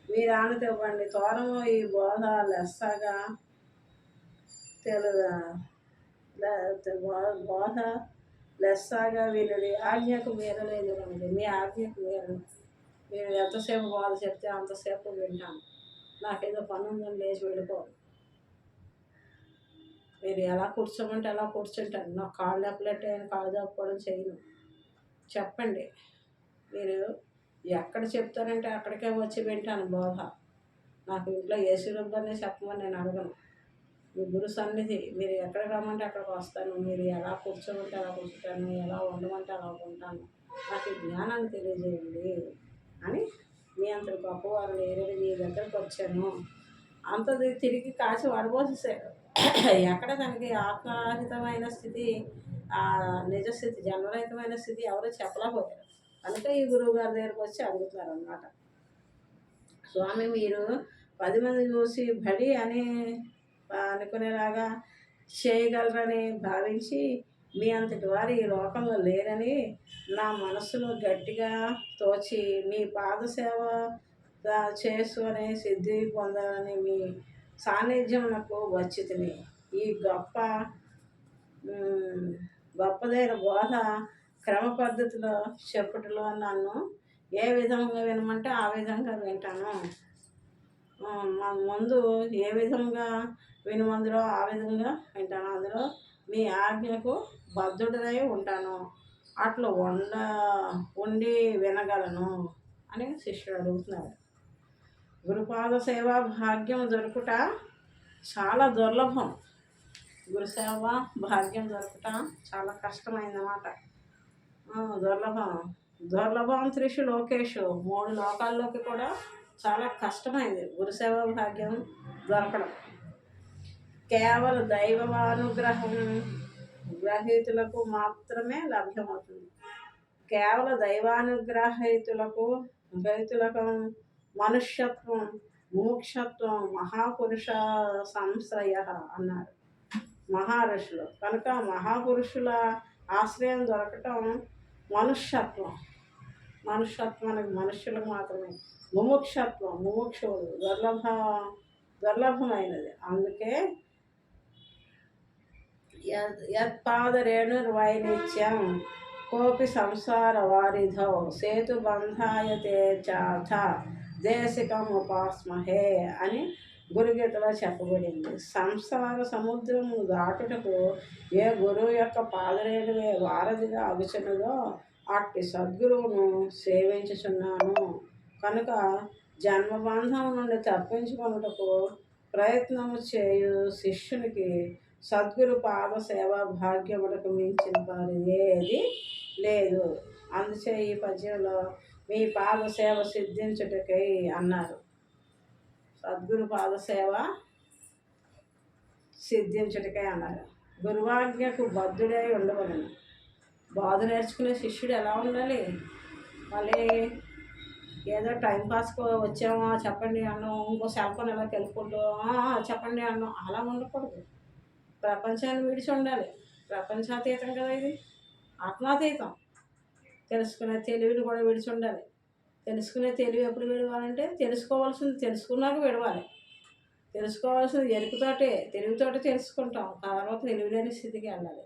మీరు ఆనతి ఇవ్వండి. తోరము ఈ బోధ లెస్సగా బోధ లెస్సగా వినుడి. ఆజ్ఞకు మీరలేదు కనుక మీ ఆజ్ఞకు మీరు ఎంతసేపు బోధ చెప్తే అంతసేపు వింటాను. నాకేదో పని ఉందని లేచి వెళ్ళిపోను. మీరు ఎలా కూర్చోమంటే అలా కూర్చుంటాను. నాకు కాళ్ళు దప్పలట్టే కాళ్ళు దప్పుకోవడం చేయను. చెప్పండి. మీరు ఎక్కడ చెప్తారంటే అక్కడికే వచ్చి వింటాను బోధ. నాకు ఇంట్లో ఏసీ రూమ్లోనే చెప్పమని నేను అడగను. మీ గురు సన్నిధి మీరు ఎక్కడికి రమ్మంటే అక్కడికి వస్తాను. మీరు ఎలా కూర్చోమంటే అలా కూర్చుంటాను, ఎలా ఉండమంటే అలా ఉంటాను. నాకు ఈ జ్ఞానాన్ని తెలియజేయండి అని మీ అంత గొప్పవారు లేరని మీ దగ్గరకు వచ్చాను. అంతది తిరిగి కాచి వడబోసేసాడు. ఎక్కడ తనకి ఆత్మరహితమైన స్థితి, నిజస్థితి, జన్మరహితమైన స్థితి ఎవరో చెప్పలేకపోయారు. కనుక ఈ గురువు గారి దగ్గరకు వచ్చి అడుగుతున్నారు అన్నమాట. స్వామి మీరు 10 మంది చూసి బడి అని అనుకునేలాగా చేయగలరని భావించి మీ అంతటి వారు ఈ లోకంలో లేరని నా మనసులో గట్టిగా తోచి మీ పాదసేవ చేసుకొని సిద్ధి పొందాలని మీ సాన్నిధ్యం నాకు వచ్చి తిని ఈ గొప్పదైన బోధ క్రమ పద్ధతిలో చెప్పటంలో నన్ను ఏ విధంగా వినమంటే ఆ విధంగా వింటాను. ముందు ఏ విధంగా వినుమందులో ఆ విధంగా వింటాను. అందులో మీ ఆజ్ఞకు బద్ధుడై ఉంటాను. అట్లా ఉండి వినగలను అని శిష్యుడు అడుగుతున్నాడు. గురుపాద సేవా భాగ్యం దొరుకుట చాలా దుర్లభం. గురుసేవ భాగ్యం దొరుకుట చాలా కష్టమైందన్నమాట. దుర్లభం త్రిషు లోకేషు 3 లోకాల్లోకి కూడా చాలా కష్టమైంది గురుసేవ భాగ్యం దొరకడం. కేవల దైవానుగ్రహం గ్రహీతులకు మాత్రమే లభ్యమవుతుంది. కేవల దైవానుగ్రహీతులకు మనుష్యత్వం, మోక్షత్వం, మహాపురుష సంశ్రయ అన్నారు మహర్షులు. కనుక మహాపురుషుల ఆశ్రయం దొరకటం మనుష్యత్వం అనేది మనుష్యులకు మాత్రమే. ముముక్షుడు దుర్లభమైనది. అందుకే యత్పాదరేణుర్వైనిత్యం కోపి సంసార వారిధౌ సేతుబంధాయతే చాథ దేశికం ఉపాస్మహే అని గురుగీతలో చెప్పబడింది. సంసార సముద్రము దాటుటకు ఏ గురువు యొక్క పాదరేణువే వారధిగా అగుచున్నదో అట్టి సద్గురువును సేవించుచున్నాను. కనుక జన్మబంధం నుండి తప్పించుకొనుటకు ప్రయత్నము చేయు శిష్యునికి సద్గురు పాద సేవా భాగ్యములకు మించిన వారి ఏది లేదు. అందుచే ఈ పద్యంలో మీ పాద సేవ సిద్ధించుటకై అన్నారు. సద్గురు పాద సేవ సిద్ధించుటకై అన్నారు. గురువాజ్ఞకు బద్ధుడై ఉండవలను. బాధ నేర్చుకునే శిష్యుడు ఎలా ఉండాలి? మళ్ళీ ఏదో టైంపాస్కి వచ్చామా చెప్పండి అన్నాం, ఇంకో సెల్ ఫోన్ ఎలా వెళ్ళుకుంటూ చెప్పండి అన్నాం, అలా ఉండకూడదు. ప్రపంచాన్ని విడిచి ఉండాలి. ప్రపంచాతీతం కదా ఇది, ఆత్మాతీతం. తెలుసుకునే తెలివిని కూడా విడిచి ఉండాలి. తెలుసుకునే తెలివి ఎప్పుడు విడవాలంటే తెలుసుకోవాల్సింది తెలుసుకున్నాక విడవాలి. తెలుసుకోవాల్సింది ఎరుకుతోటే తెలివితోటే తెలుసుకుంటాం, తర్వాత తెలివి లేని స్థితికి వెళ్ళాలి.